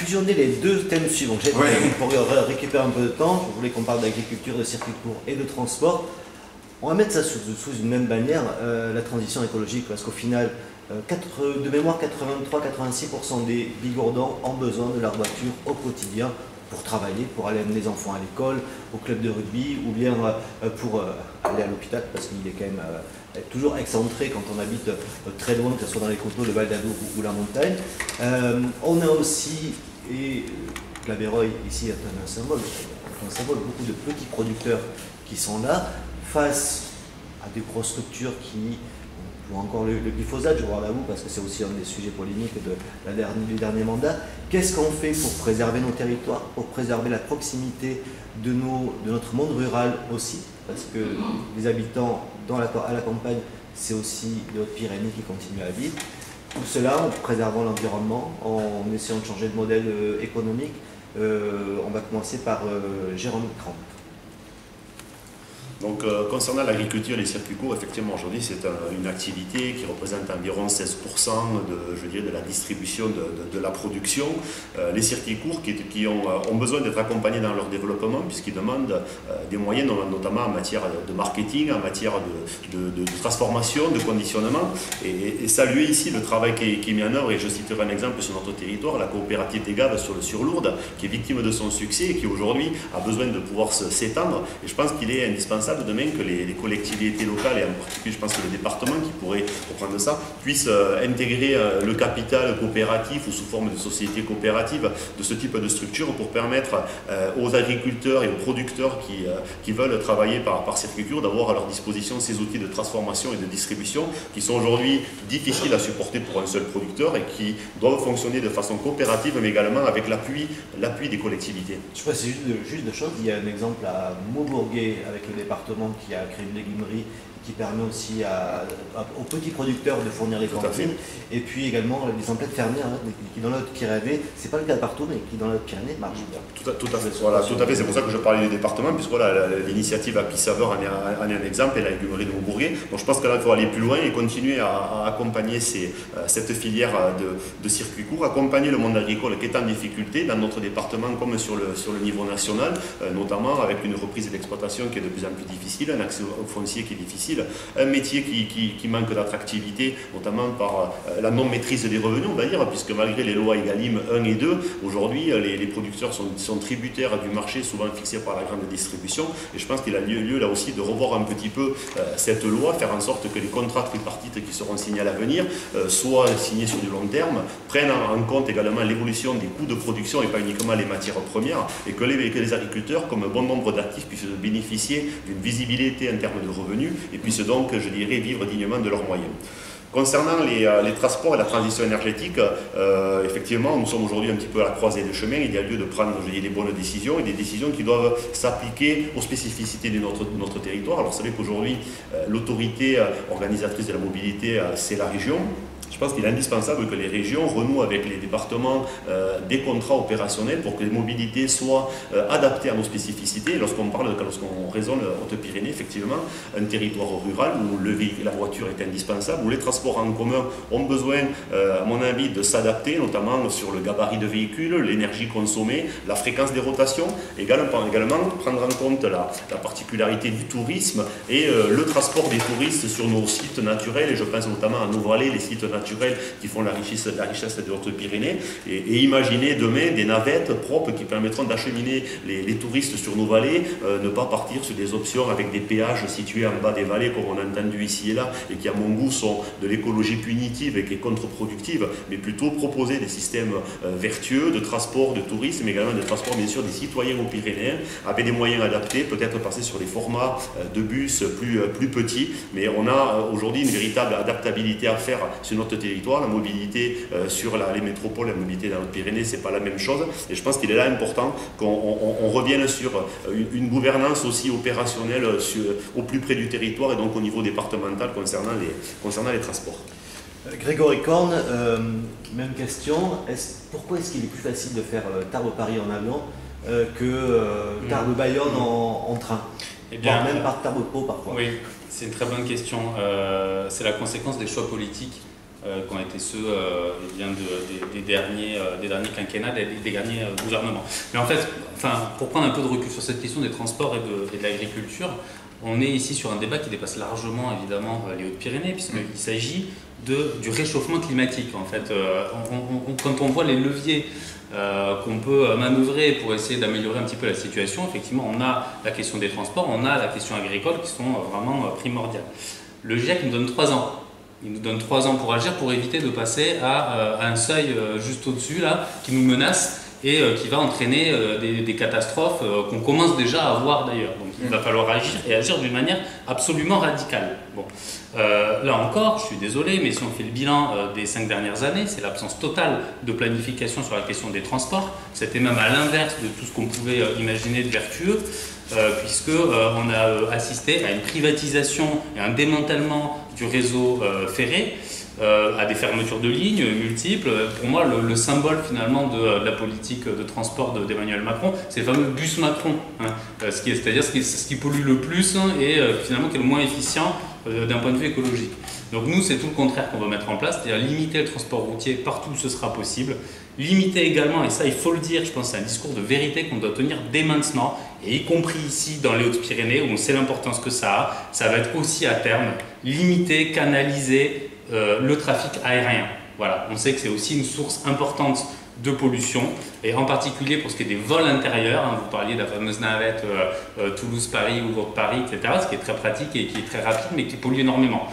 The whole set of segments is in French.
fusionner les deux thèmes suivants. Pour récupérer un peu de temps, je voulais qu'on parle d'agriculture, de circuit court et de transport. On va mettre ça sous une même bannière, la transition écologique, parce qu'au final, de mémoire, 83-86% des Bigourdans ont besoin de leur voiture au quotidien pour travailler, pour aller amener les enfants à l'école, au club de rugby, ou bien pour aller à l'hôpital, parce qu'il est quand même toujours excentré quand on habite très loin, que ce soit dans les coteaux, le Val d'Adour ou la montagne. On a aussi, et Claveroy ici est un symbole, beaucoup de petits producteurs qui sont là, face à des grosses structures qui, ou encore le glyphosate, je vois là vous, parce que c'est aussi un des sujets polémiques du dernier mandat. Qu'est-ce qu'on fait pour préserver nos territoires, pour préserver la proximité de notre monde rural aussi, parce que les habitants à la campagne, c'est aussi les Hautes-Pyrénées qui continuent à vivre. Tout cela en préservant l'environnement, en essayant de changer de modèle économique. On va commencer par Jérôme Cramp. Donc, concernant l'agriculture et les circuits courts, effectivement, aujourd'hui, c'est une activité qui représente environ 16% de la distribution de la production. Les circuits courts qui ont besoin d'être accompagnés dans leur développement, puisqu'ils demandent des moyens, notamment en matière de marketing, en matière de transformation, de conditionnement. Et saluer ici le travail qui est mis en œuvre, et je citerai un exemple sur notre territoire, la coopérative des Gaves sur Lourdes, qui est victime de son succès et qui aujourd'hui a besoin de pouvoir s'étendre. Et je pense qu'il est indispensable de même que les collectivités locales, et en particulier je pense que le département qui pourrait reprendre ça, puissent intégrer le capital coopératif ou sous forme de société coopérative de ce type de structure pour permettre aux agriculteurs et aux producteurs qui veulent travailler par circuit court d'avoir à leur disposition ces outils de transformation et de distribution qui sont aujourd'hui difficiles à supporter pour un seul producteur et qui doivent fonctionner de façon coopérative mais également avec l'appui des collectivités. Je précise juste deux choses. Il y a un exemple à Maubourguet avec le département qui a créé une légumerie qui permet aussi aux petits producteurs de fournir les cantines. Et puis également les emplettes fermières qui dans l'autre Pyrénées, c'est pas le cas partout, mais qui dans l'autre Pyrénées marchent bien. Tout à fait. Voilà, tout à fait. C'est pour ça que je parlais du département, puisque voilà, l'initiative Happy Saveur en est un exemple, et la légumerie de Maubourguet. Donc je pense que là, il faut aller plus loin et continuer à accompagner cette filière de circuit court, accompagner le monde agricole qui est en difficulté dans notre département comme sur le niveau national, notamment avec une reprise d'exploitation qui est de plus en plus difficile, un accès au foncier qui est difficile, un métier qui manque d'attractivité, notamment par la non-maîtrise des revenus, on va dire, puisque malgré les lois Egalim 1 et 2, aujourd'hui, les producteurs sont tributaires du marché, souvent fixé par la grande distribution. Et je pense qu'il a lieu là aussi de revoir un petit peu cette loi, faire en sorte que les contrats tripartites qui seront signés à l'avenir soient signés sur du long terme, prennent en compte également l'évolution des coûts de production et pas uniquement les matières premières, et que les agriculteurs, comme un bon nombre d'actifs, puissent bénéficier d'une visibilité en termes de revenus et puissent donc, je dirais, vivre dignement de leurs moyens. Concernant les transports et la transition énergétique, effectivement, nous sommes aujourd'hui un petit peu à la croisée des chemins. Il y a lieu de prendre, je dis, les bonnes décisions et des décisions qui doivent s'appliquer aux spécificités de notre territoire. Alors, vous savez qu'aujourd'hui, l'autorité organisatrice de la mobilité, c'est la région. Je pense qu'il est indispensable que les régions renouent avec les départements des contrats opérationnels pour que les mobilités soient adaptées à nos spécificités. Lorsqu'on raisonne Haute-Pyrénées, effectivement, un territoire rural où la voiture est indispensable, où les transports en commun ont besoin, à mon avis, de s'adapter, notamment sur le gabarit de véhicules, l'énergie consommée, la fréquence des rotations, également prendre en compte la particularité du tourisme et le transport des touristes sur nos sites naturels, et je pense notamment à nos vallées, les sites naturels qui font la richesse des Hautes-Pyrénées, et imaginer demain des navettes propres qui permettront d'acheminer les touristes sur nos vallées, ne pas partir sur des options avec des péages situés en bas des vallées comme on a entendu ici et là, et qui à mon goût sont de l'écologie punitive et qui est contre-productive, mais plutôt proposer des systèmes vertueux de transport, de tourisme, mais également de transport bien sûr des citoyens aux Pyrénées, avec des moyens adaptés, peut-être passer sur des formats de bus plus petits, mais on a aujourd'hui une véritable adaptabilité à faire sur notre territoire. La mobilité sur les métropoles, la mobilité dans les Pyrénées, c'est pas la même chose, et je pense qu'il est là important qu'on revienne sur une gouvernance aussi opérationnelle au plus près du territoire et donc au niveau départemental concernant les transports. Grégory Corne, même question. Pourquoi est-ce qu'il est plus facile de faire Tarbes-Paris en avion que Tarbes-Bayonne en train, voire même par Tarbes-Pau parfois? Oui, c'est une très bonne question. C'est la conséquence des choix politiques qui ont été ceux des derniers quinquennats, des derniers gouvernements. Mais en fait, pour prendre un peu de recul sur cette question des transports et de l'agriculture, on est ici sur un débat qui dépasse largement évidemment les Hautes-Pyrénées, puisqu'il s'agit du réchauffement climatique. En fait, quand on voit les leviers qu'on peut manœuvrer pour essayer d'améliorer un petit peu la situation, effectivement, on a la question des transports, on a la question agricole qui sont vraiment primordiales. Le GIEC nous donne 3 ans. Il nous donne 3 ans pour agir, pour éviter de passer à un seuil juste au-dessus, là, qui nous menace et qui va entraîner des catastrophes qu'on commence déjà à voir d'ailleurs. Donc il va falloir agir et agir d'une manière absolument radicale. Bon. Là encore, je suis désolé, mais si on fait le bilan des 5 dernières années, c'est l'absence totale de planification sur la question des transports. C'était même à l'inverse de tout ce qu'on pouvait imaginer de vertueux, puisqu'on a assisté à une privatisation et un démantèlement du réseau ferré, à des fermetures de lignes multiples. Pour moi, le symbole finalement de la politique de transport d'Emmanuel Macron, c'est le fameux bus Macron, hein, c'est-à-dire ce qui pollue le plus et finalement qui est le moins efficient d'un point de vue écologique. Donc nous, c'est tout le contraire qu'on veut mettre en place, c'est-à-dire limiter le transport routier partout où ce sera possible, limiter également, et ça il faut le dire, je pense que c'est un discours de vérité qu'on doit tenir dès maintenant, et y compris ici dans les Hautes-Pyrénées, où on sait l'importance que ça va être aussi à terme limiter, canaliser le trafic aérien. Voilà, on sait que c'est aussi une source importante de pollution, et en particulier pour ce qui est des vols intérieurs, hein, vous parliez de la fameuse navette Toulouse-Paris ou Lourdes-Paris, etc., ce qui est très pratique et qui est très rapide, mais qui pollue énormément.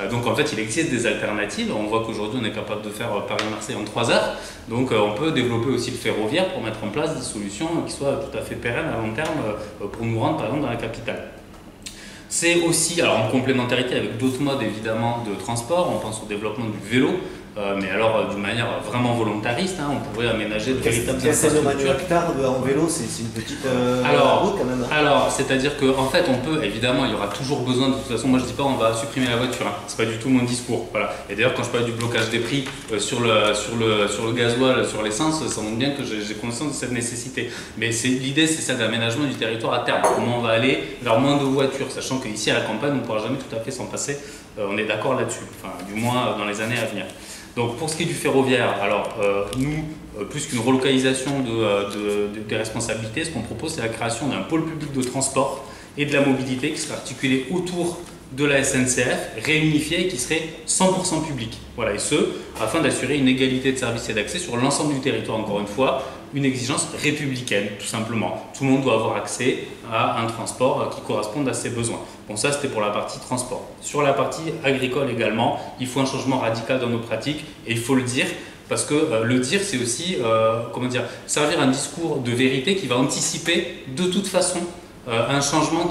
Donc en fait, il existe des alternatives. On voit qu'aujourd'hui, on est capable de faire Paris-Marseille en 3 heures, donc on peut développer aussi le ferroviaire pour mettre en place des solutions qui soient tout à fait pérennes à long terme pour nous rendre, par exemple, dans la capitale. C'est aussi, alors en complémentarité avec d'autres modes évidemment de transport, on pense au développement du vélo, mais alors d'une manière vraiment volontariste, hein, on pourrait aménager de véritables infrastructures. En vélo, c'est une petite route quand même. Alors, c'est-à-dire qu'en fait, on peut, évidemment, il y aura toujours besoin, de toute façon, moi je dis pas on va supprimer la voiture, hein, c'est pas du tout mon discours. Voilà. Et d'ailleurs, quand je parle du blocage des prix sur le gasoil, sur l'essence, ça montre bien que j'ai conscience de cette nécessité. Mais l'idée, c'est ça d'aménagement du territoire à terme. Comment on va aller vers moins de voitures, sachant qu'ici à la campagne, on ne pourra jamais tout à fait s'en passer, on est d'accord là-dessus, enfin, du moins dans les années à venir. Donc pour ce qui est du ferroviaire, alors nous, plus qu'une relocalisation des responsabilités, ce qu'on propose c'est la création d'un pôle public de transport et de la mobilité qui sera articulé autour de la SNCF, réunifié et qui serait 100% public. Voilà, et ce, afin d'assurer une égalité de services et d'accès sur l'ensemble du territoire, encore une fois, une exigence républicaine, tout simplement. Tout le monde doit avoir accès à un transport qui corresponde à ses besoins. Bon, ça, c'était pour la partie transport. Sur la partie agricole également, il faut un changement radical dans nos pratiques, et il faut le dire, parce que le dire, c'est aussi, servir un discours de vérité qui va anticiper de toute façon un changement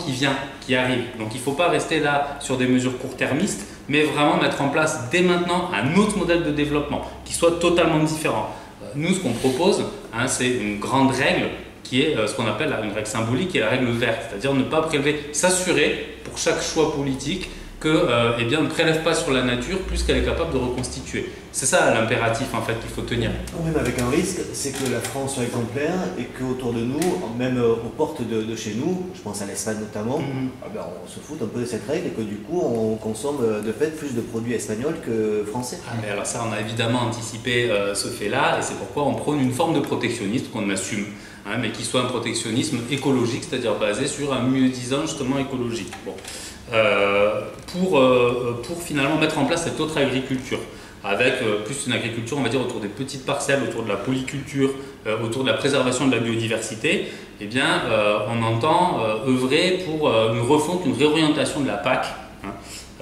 qui arrive. Donc il ne faut pas rester là sur des mesures court-termistes, mais vraiment mettre en place dès maintenant un autre modèle de développement qui soit totalement différent. Nous, ce qu'on propose, hein, c'est une grande règle qui est ce qu'on appelle une règle symbolique, qui est la règle verte, c'est-à-dire ne pas prélever, s'assurer pour chaque choix politique que, on ne prélève pas sur la nature plus qu'elle est capable de reconstituer. C'est ça l'impératif en fait qu'il faut tenir. Même avec un risque, c'est que la France soit exemplaire et qu'autour de nous, même aux portes de chez nous, je pense à l'Espagne notamment, on se fout un peu de cette règle et que du coup on consomme de fait plus de produits espagnols que français. Ah, mais alors ça, on a évidemment anticipé ce fait-là et c'est pourquoi on prône une forme de protectionnisme qu'on assume, hein, mais qui soit un protectionnisme écologique, c'est-à-dire basé sur un mieux-disant justement écologique. Bon. Pour finalement mettre en place cette autre agriculture avec plus une agriculture, on va dire, autour des petites parcelles, autour de la polyculture, autour de la préservation de la biodiversité, on entend œuvrer pour une refonte, une réorientation de la PAC, hein,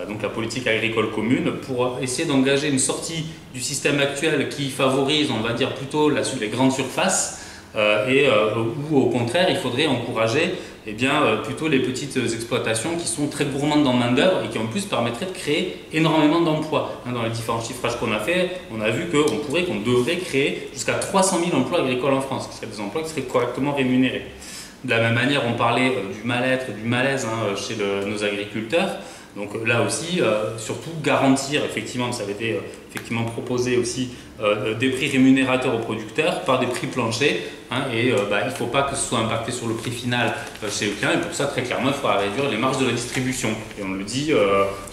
donc la politique agricole commune, pour essayer d'engager une sortie du système actuel qui favorise, on va dire, plutôt les grandes surfaces, ou au contraire, il faudrait encourager plutôt les petites exploitations qui sont très gourmandes en main-d'œuvre et qui en plus permettraient de créer énormément d'emplois. Dans les différents chiffrages qu'on a fait, on a vu qu'on devrait créer jusqu'à 300 000 emplois agricoles en France, qui seraient des emplois qui seraient correctement rémunérés. De la même manière, on parlait du mal-être, du malaise chez nos agriculteurs. Donc là aussi, surtout garantir, effectivement, ça avait été effectivement proposé aussi, des prix rémunérateurs aux producteurs par des prix planchers, hein, il ne faut pas que ce soit impacté sur le prix final chez le client et pour ça, très clairement, il faudra réduire les marges de la distribution et on le dit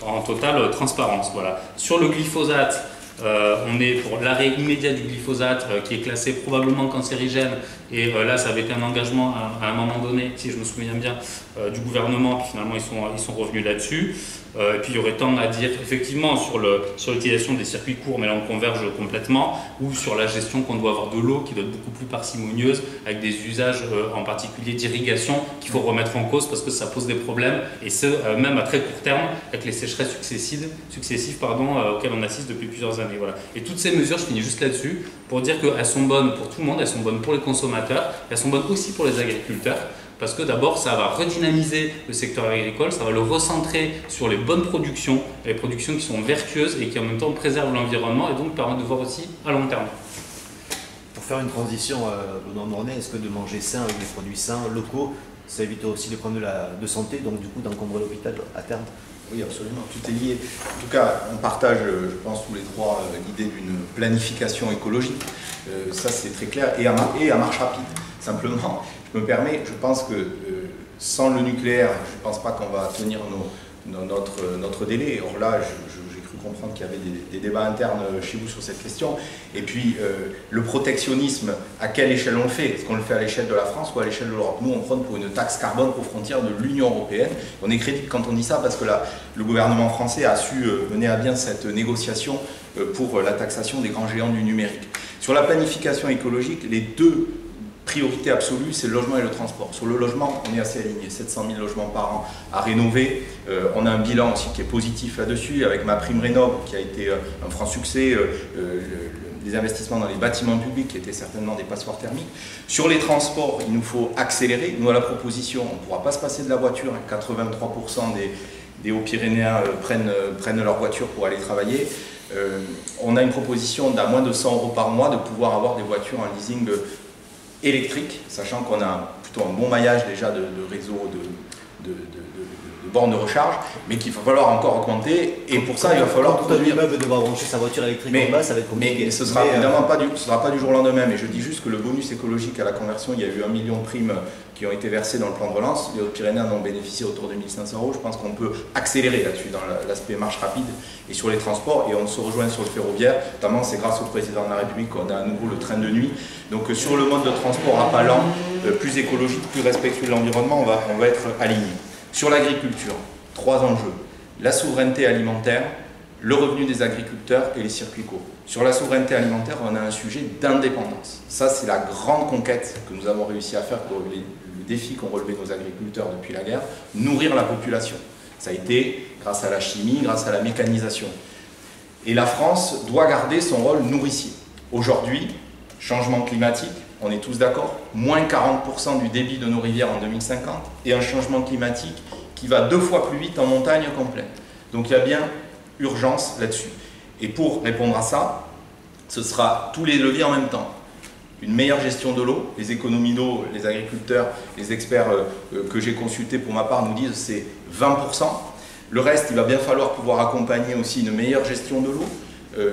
en totale transparence. Voilà. Sur le glyphosate, On est pour l'arrêt immédiat du glyphosate qui est classé probablement cancérigène. Et là, ça avait été un engagement à un moment donné, si je me souviens bien, du gouvernement. Puis finalement, ils sont revenus là-dessus. Et puis il y aurait tant à dire effectivement sur l'utilisation des circuits courts, mais là on converge complètement, ou sur la gestion qu'on doit avoir de l'eau qui doit être beaucoup plus parcimonieuse, avec des usages en particulier d'irrigation qu'il faut remettre en cause parce que ça pose des problèmes, et ce même à très court terme, avec les sécheresses successives auxquelles on assiste depuis plusieurs années. Voilà. Et toutes ces mesures, je finis juste là-dessus, pour dire qu'elles sont bonnes pour tout le monde, elles sont bonnes pour les consommateurs, elles sont bonnes aussi pour les agriculteurs. Parce que d'abord, ça va redynamiser le secteur agricole, ça va le recentrer sur les bonnes productions, les productions qui sont vertueuses et qui en même temps préservent l'environnement et donc permettent de voir aussi à long terme. Pour faire une transition au Mornay, est-ce que de manger sain avec des produits sains, locaux, ça évite aussi des problèmes de santé, donc du coup d'encombrer l'hôpital à terme? Oui, absolument, tout est lié. En tout cas, on partage, je pense, tous les trois l'idée d'une planification écologique. Ça, c'est très clair, et à marche rapide. Simplement, je me permets, je pense que sans le nucléaire, je ne pense pas qu'on va tenir notre délai. Or là, j'ai cru comprendre qu'il y avait des débats internes chez vous sur cette question. Et puis, le protectionnisme, à quelle échelle on le fait? Est-ce qu'on le fait à l'échelle de la France ou à l'échelle de l'Europe? Nous, on prône pour une taxe carbone aux frontières de l'Union européenne. On est crédible quand on dit ça parce que le gouvernement français a su mener à bien cette négociation pour la taxation des grands géants du numérique. Sur la planification écologique, les deux priorité absolue, c'est le logement et le transport. Sur le logement, on est assez aligné, 700 000 logements par an à rénover. On a un bilan aussi qui est positif là-dessus, avec ma prime rénov qui a été un franc succès, les investissements dans les bâtiments publics qui étaient certainement des passoires thermiques. Sur les transports, il nous faut accélérer. Nous, à la proposition, on ne pourra pas se passer de la voiture. 83% des Hauts-Pyrénéens prennent leur voiture pour aller travailler. On a une proposition d'à moins de 100 € par mois de pouvoir avoir des voitures en leasing électrique, sachant qu'on a plutôt un bon maillage déjà de réseaux de bornes de recharge, mais qu'il va falloir encore augmenter, et pour ça il va falloir tout immeuble devoir brancher sa voiture électrique en bas, ça va être compliqué. Mais ce sera évidemment pas du jour au lendemain, mais je dis juste que le bonus écologique à la conversion, il y a eu 1 million de primes qui ont été versées dans le plan de relance, les Hautes-Pyrénées en ont bénéficié autour de 1 500 €, je pense qu'on peut accélérer là-dessus dans l'aspect marche rapide et sur les transports, et on se rejoint sur le ferroviaire, notamment c'est grâce au président de la République qu'on a à nouveau le train de nuit, donc sur le mode de transport à pas lent, plus écologique, plus respectueux de l'environnement, on va être aligné. Sur l'agriculture, 3 enjeux, la souveraineté alimentaire, le revenu des agriculteurs et les circuits courts. Sur la souveraineté alimentaire, on a un sujet d'indépendance. Ça, c'est la grande conquête que nous avons réussi à faire pour le défi qu'ont relevé nos agriculteurs depuis la guerre, nourrir la population. Ça a été grâce à la chimie, grâce à la mécanisation. Et la France doit garder son rôle nourricier. Aujourd'hui, changement climatique, on est tous d'accord, moins 40% du débit de nos rivières en 2050 et un changement climatique qui va 2 fois plus vite en montagne complète. Donc il y a bien urgence là-dessus. Et pour répondre à ça, ce sera tous les leviers en même temps. Une meilleure gestion de l'eau, les économies d'eau, les agriculteurs, les experts que j'ai consultés pour ma part nous disent c'est 20%. Le reste, il va bien falloir pouvoir accompagner aussi une meilleure gestion de l'eau.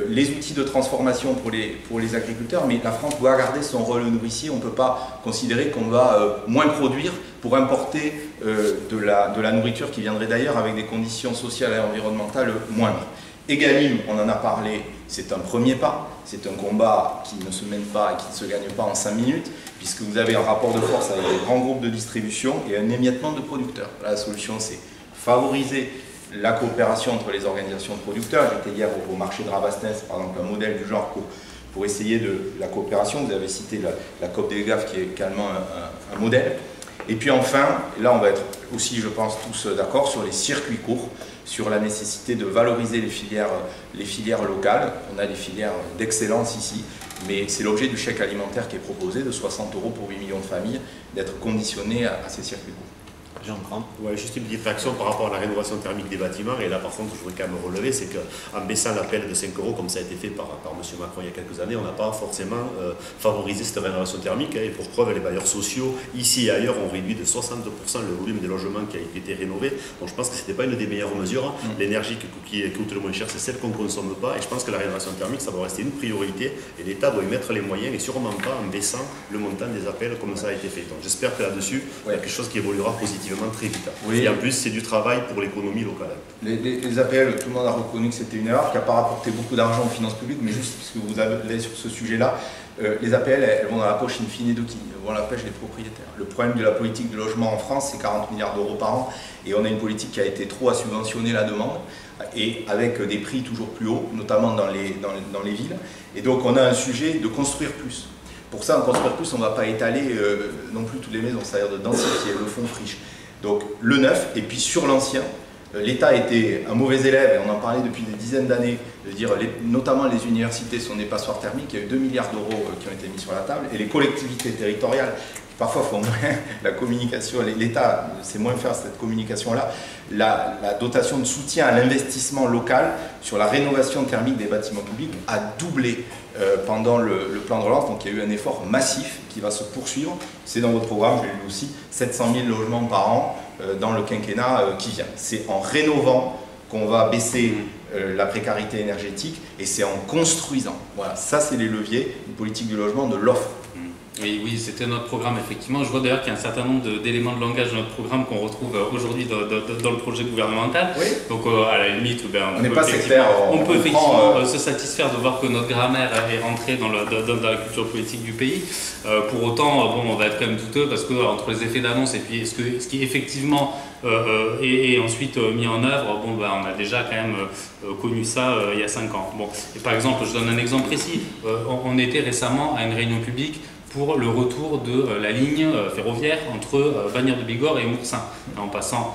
Les outils de transformation pour les agriculteurs, mais la France doit garder son rôle nourricier. On ne peut pas considérer qu'on va moins produire pour importer de la nourriture qui viendrait d'ailleurs avec des conditions sociales et environnementales moindres. Egalim, on en a parlé, c'est un premier pas, c'est un combat qui ne se mène pas et qui ne se gagne pas en 5 minutes, puisque vous avez un rapport de force avec les grands groupes de distribution et un émiettement de producteurs. La solution, c'est favoriser la coopération entre les organisations de producteurs. J'étais hier au marché de Rabastens, par exemple, un modèle du genre pour essayer de la coopération. Vous avez cité la COP des GAF qui est également un modèle. Et puis enfin, là on va être aussi, je pense, tous d'accord sur les circuits courts, sur la nécessité de valoriser les filières locales. On a des filières d'excellence ici, mais c'est l'objet du chèque alimentaire qui est proposé de 60 € pour 8 millions de familles, d'être conditionné à ces circuits courts. Ouais, juste une petite réaction par rapport à la rénovation thermique des bâtiments, et là par contre je voudrais quand même relever, c'est qu'en baissant l'appel de 5 € comme ça a été fait par M. Macron il y a quelques années, on n'a pas forcément favorisé cette rénovation thermique, et pour preuve les bailleurs sociaux ici et ailleurs ont réduit de 60% le volume des logements qui a été rénové, donc je pense que ce n'était pas une des meilleures mesures. L'énergie qui coûte le moins cher, c'est celle qu'on ne consomme pas, et je pense que la rénovation thermique ça doit rester une priorité, et l'État doit y mettre les moyens, et sûrement pas en baissant le montant des appels comme ça a été fait. Donc j'espère que là-dessus il y a quelque chose qui évoluera positivement. positivement très vite. Oui. Et en plus, c'est du travail pour l'économie locale. Les APL, tout le monde a reconnu que c'était une erreur, qui n'a pas rapporté beaucoup d'argent aux finances publiques, mais juste parce que vous allez sur ce sujet-là, les APL, elles vont dans la poche in fine de qui? Elles vont dans la poche des propriétaires. Le problème de la politique de logement en France, c'est 40 milliards d'euros par an, et on a une politique qui a été trop à subventionner la demande, et avec des prix toujours plus hauts, notamment dans les villes. Et donc on a un sujet de construire plus. Pour ça, en construire plus, on ne va pas étaler non plus toutes les maisons, c'est-à-dire de densifier le fonds friche. Donc le neuf, et puis sur l'ancien, l'État était un mauvais élève, et on en parlait depuis des dizaines d'années, de dire notamment les universités sont des passoires thermiques, il y a eu 2 milliards d'euros qui ont été mis sur la table, et les collectivités territoriales, parfois font moins la communication, l'État sait moins faire cette communication-là, la dotation de soutien à l'investissement local sur la rénovation thermique des bâtiments publics a doublé pendant le plan de relance, donc il y a eu un effort massif qui va se poursuivre, c'est dans votre programme, je l'ai lu aussi, 700 000 logements par an dans le quinquennat qui vient. C'est en rénovant qu'on va baisser la précarité énergétique et c'est en construisant. Voilà, ça c'est les leviers, une politique du logement de l'offre. Oui, c'était notre programme, effectivement. Je vois d'ailleurs qu'il y a un certain nombre d'éléments de langage de notre programme qu'on retrouve aujourd'hui dans le projet gouvernemental. Oui. Donc, à la limite, on n'est pas sectaire. On peut effectivement se satisfaire de voir que notre grammaire est rentrée dans la culture politique du pays. Pour autant, on va être quand même douteux parce que entre les effets d'annonce et puis ce qui effectivement est ensuite mis en œuvre, on a déjà quand même connu ça il y a 5 ans. Bon. Et par exemple, je donne un exemple précis. On était récemment à une réunion publique pour le retour de la ligne ferroviaire entre Bagnères de Bigorre et Moursin, en passant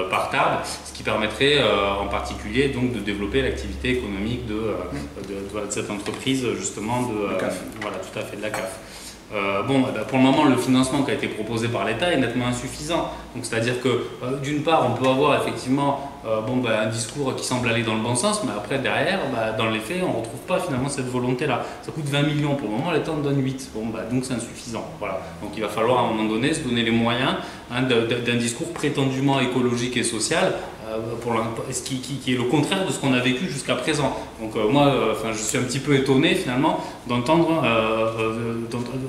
par Tarbes, ce qui permettrait en particulier donc, de développer l'activité économique de cette entreprise, justement, de la CAF. Pour le moment, le financement qui a été proposé par l'État est nettement insuffisant. Donc, c'est-à-dire que, d'une part, on peut avoir effectivement un discours qui semble aller dans le bon sens, mais après, derrière, dans les faits, on ne retrouve pas finalement cette volonté-là. Ça coûte 20 millions pour le moment, l'État en donne 8. Donc c'est insuffisant. Voilà. Donc il va falloir à un moment donné se donner les moyens d'un discours prétendument écologique et social, qui est le contraire de ce qu'on a vécu jusqu'à présent. Donc je suis un petit peu étonné finalement d'entendre,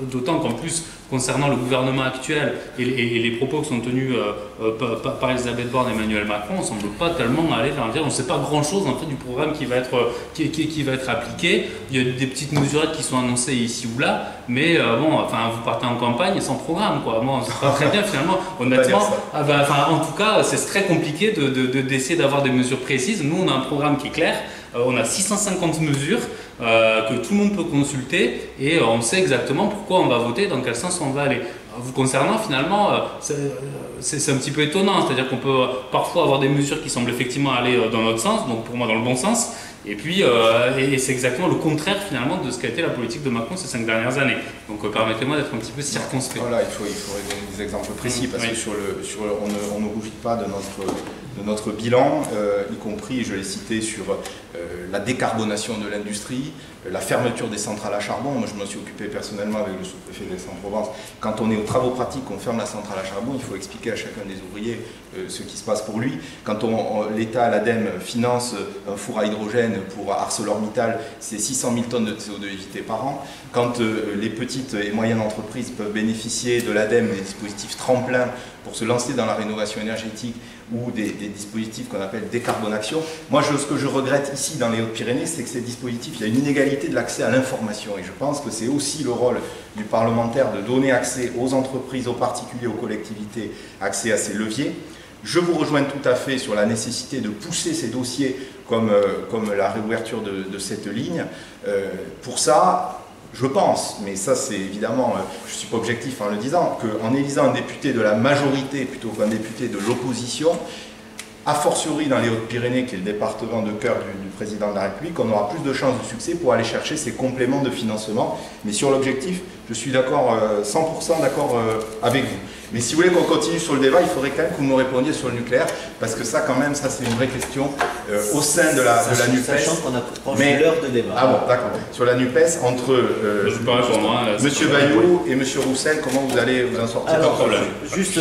d'autant qu'en plus concernant le gouvernement actuel et les propos qui sont tenus par Elisabeth Borne et Emmanuel Macron, on ne semble pas tellement aller vers le dire. On ne sait pas grand-chose en fait du programme qui va être appliqué. Il y a des petites mesurettes qui sont annoncées ici ou là, mais vous partez en campagne sans programme, quoi. C'est pas très bien finalement. Honnêtement, en tout cas, c'est très compliqué d'essayer d'avoir des mesures précises. Nous, on a un programme qui est clair. On a 650 mesures que tout le monde peut consulter et on sait exactement pourquoi on va voter, dans quel sens on va aller. Vous concernant, finalement, c'est un petit peu étonnant, c'est-à-dire qu'on peut parfois avoir des mesures qui semblent effectivement aller dans notre sens, donc pour moi dans le bon sens, et puis c'est exactement le contraire finalement de ce qu'a été la politique de Macron ces 5 dernières années. Donc permettez-moi d'être un petit peu circonspect. Voilà, il faudrait donner des exemples précis parce que on ne rougit pas de notre bilan, y compris, je l'ai cité, sur la décarbonation de l'industrie, la fermeture des centrales à charbon. Moi, je m'en suis occupé personnellement avec le sous-préfet d'Aix-en-Provence. Quand on est aux travaux pratiques, on ferme la centrale à charbon, il faut expliquer à chacun des ouvriers ce qui se passe pour lui. Quand l'État, l'ADEME, finance un four à hydrogène pour ArcelorMittal, c'est 600 000 tonnes de CO2 évitées par an. Quand les petites et moyennes entreprises peuvent bénéficier de l'ADEME, des dispositifs tremplins pour se lancer dans la rénovation énergétique ou des dispositifs qu'on appelle décarbonation. Moi, ce que je regrette ici dans les Hautes-Pyrénées, c'est que ces dispositifs, il y a une inégalité de l'accès à l'information. Et je pense que c'est aussi le rôle du parlementaire de donner accès aux entreprises, aux particuliers, aux collectivités, accès à ces leviers. Je vous rejoins tout à fait sur la nécessité de pousser ces dossiers comme la réouverture de cette ligne. Pour ça, je pense, mais ça c'est évidemment, je ne suis pas objectif en le disant, qu'en élisant un député de la majorité plutôt qu'un député de l'opposition, a fortiori dans les Hautes-Pyrénées, qui est le département de cœur du président de la République, on aura plus de chances de succès pour aller chercher ces compléments de financement. Mais sur l'objectif, je suis d'accord, 100% d'accord avec vous. Mais si vous voulez qu'on continue sur le débat, il faudrait quand même que vous me répondiez sur le nucléaire, parce que ça quand même, ça c'est une vraie question au sein de la NUPES. Sachant qu'on approche de l'heure de débat. Ah bon, d'accord. Sur la NUPES, entre M. Bayou et M. Roussel, comment vous allez vous en sortir? Alors, juste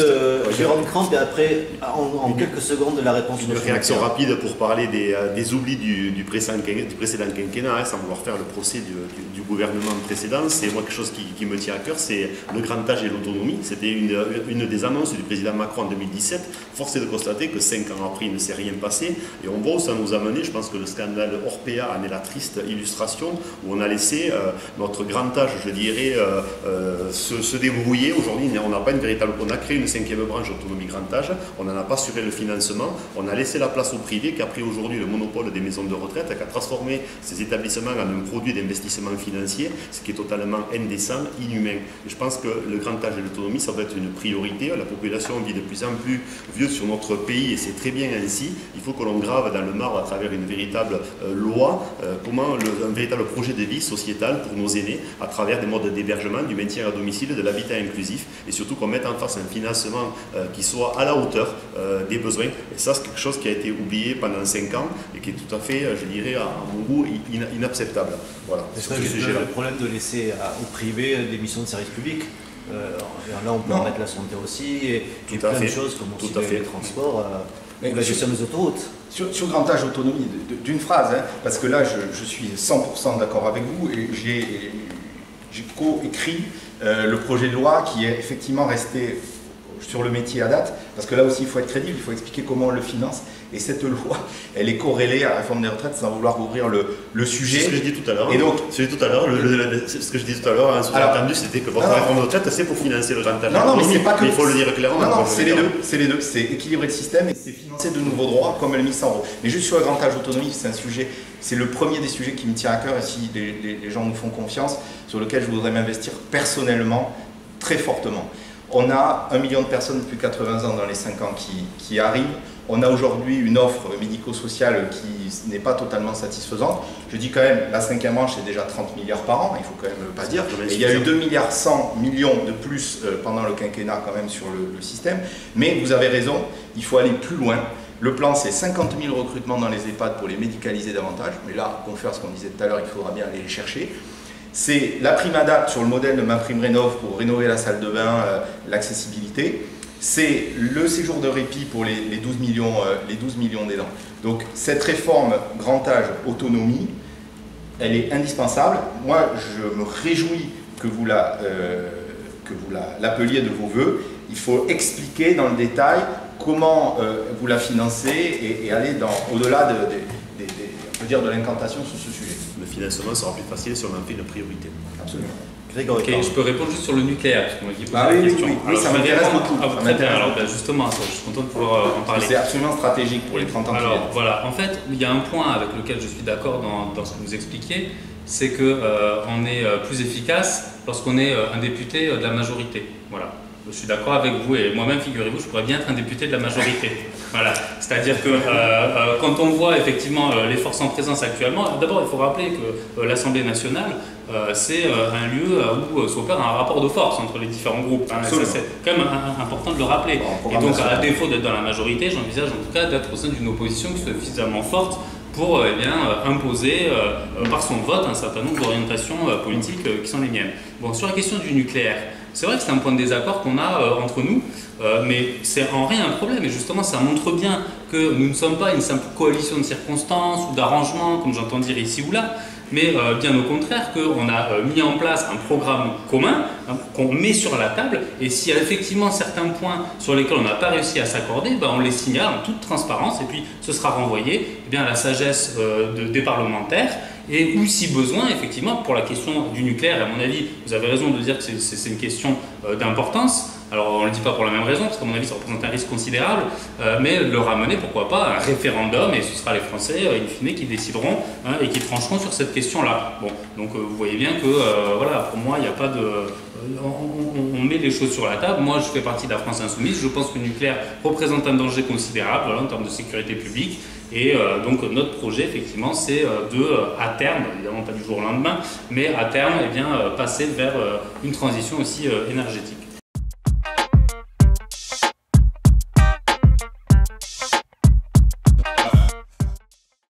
Jérôme Cramp, et après, en quelques secondes, la la réponse. Une réaction rapide pour parler des oublis du précédent quinquennat, hein, sans vouloir faire le procès du gouvernement précédent. C'est moi quelque chose qui me tient à cœur, c'est le grand âge et l'autonomie. C'était une des annonces du président Macron en 2017. Force est de constater que 5 ans après, il ne s'est rien passé. Et on voit où ça nous a mené. Je pense que le scandale Orpea en est la triste illustration, où on a laissé notre grand âge, je dirais, se débrouiller. Aujourd'hui, on n'a pas une véritable... On a créé une 5e branche autonomie grand âge, on n'en a pas assuré le financement, on a laissé la place au privé qui a pris aujourd'hui le monopole des maisons de retraite, qui a transformé ces établissements en un produit d'investissement financier, ce qui est totalement indécent, inhumain. Et je pense que le grand âge et l'autonomie, ça va être une priorité. La population vit de plus en plus vieux sur notre pays et c'est très bien ainsi. Il faut que l'on grave dans le marbre à travers une véritable loi, un véritable projet de vie sociétal pour nos aînés, à travers des modes d'hébergement, du maintien à domicile, de l'habitat inclusif, et surtout qu'on mette en face un financement qui soit à la hauteur des besoins. Et ça, c'est quelque chose qui a été oublié pendant 5 ans et qui est tout à fait, je dirais, à mon goût, inacceptable. Voilà. C'est le problème de laisser au privé des missions de service public. Là, on peut en mettre la santé aussi et plein de choses comme aussi les transports, la gestion des autoroutes. Sur grand âge autonomie, d'une phrase, hein, parce que là, je suis 100% d'accord avec vous et j'ai co-écrit le projet de loi qui est effectivement resté sur le métier à date, parce que là aussi il faut être crédible, il faut expliquer comment on le finance, et cette loi, elle est corrélée à la réforme des retraites sans vouloir ouvrir le sujet. C'est ce que je dis tout à l'heure. Et donc, ce que je dis tout à l'heure, sous-entendu, c'était que votre réforme de retraite, c'est pour financer le grand âge. Non, mais c'est pas que. Il faut le dire clairement. Non, c'est les deux. C'est équilibrer le système et c'est financer de nouveaux droits comme le 1100 €. Mais juste sur le grand âge autonomie, c'est un sujet, c'est le premier des sujets qui me tient à cœur et si les gens nous font confiance, sur lequel je voudrais m'investir personnellement, très fortement. On a 1 million de personnes de plus de 80 ans dans les 5 ans qui arrivent. On a aujourd'hui une offre médico-sociale qui n'est pas totalement satisfaisante. Je dis quand même, la 5e branche, c'est déjà 30 milliards par an, il faut quand même pas dire. Et il y a eu 2,1 milliards de plus pendant le quinquennat quand même sur le système. Mais vous avez raison, il faut aller plus loin. Le plan, c'est 50 000 recrutements dans les EHPAD pour les médicaliser davantage. Mais là, pour faire ce qu'on disait tout à l'heure, il faudra bien aller les chercher. C'est la prime adapte sur le modèle de MaPrimeRénov' pour rénover la salle de bain, l'accessibilité. C'est le séjour de répit pour les 12 millions d'aidants. Donc cette réforme grand âge autonomie, elle est indispensable. Moi, je me réjouis que vous l'appeliez de vos voeux. Il faut expliquer dans le détail comment vous la financez et aller au-delà de l'incantation sur ce sujet. Le financement sera plus facile si on en fait une priorité. Absolument. Ok, je peux répondre juste sur le nucléaire, parce qu'on m'a dit la question. Oui, ça m'intéresse beaucoup. Très bien, alors justement, je suis content de pouvoir en parler. C'est absolument stratégique pour les 30 ans. Alors voilà, en fait, il y a un point avec lequel je suis d'accord dans ce que vous expliquez, c'est qu'on est plus efficace lorsqu'on est un député de la majorité. Voilà. Je suis d'accord avec vous et moi-même, figurez-vous, je pourrais bien être un député de la majorité. Voilà. C'est-à-dire que quand on voit effectivement les forces en présence actuellement, d'abord il faut rappeler que l'Assemblée nationale, c'est un lieu où s'opère un rapport de force entre les différents groupes. Hein, c'est quand même important de le rappeler. Et donc, à défaut d'être dans la majorité, j'envisage en tout cas d'être au sein d'une opposition qui soit suffisamment forte pour imposer par son vote un certain nombre d'orientations politiques qui sont les miennes. Bon, sur la question du nucléaire, c'est vrai que c'est un point de désaccord qu'on a entre nous, mais c'est en rien un problème. Et justement, ça montre bien que nous ne sommes pas une simple coalition de circonstances ou d'arrangements, comme j'entends dire ici ou là, mais bien au contraire qu'on a mis en place un programme commun qu'on met sur la table, et s'il y a effectivement certains points sur lesquels on n'a pas réussi à s'accorder, on les signale en toute transparence et puis ce sera renvoyé à la sagesse des parlementaires, et où si besoin, effectivement, pour la question du nucléaire, et à mon avis, vous avez raison de dire que c'est une question d'importance. Alors on ne le dit pas pour la même raison, parce qu'à mon avis ça représente un risque considérable, mais le ramener, pourquoi pas, à un référendum, et ce sera les Français, in fine, qui décideront et qui trancheront sur cette question-là. Bon, donc vous voyez bien que, voilà, pour moi, il n'y a pas de... On met les choses sur la table. Moi, je fais partie de la France Insoumise, je pense que le nucléaire représente un danger considérable, voilà, en termes de sécurité publique, et donc notre projet, effectivement, c'est à terme, évidemment pas du jour au lendemain, mais à terme, passer vers une transition aussi énergétique.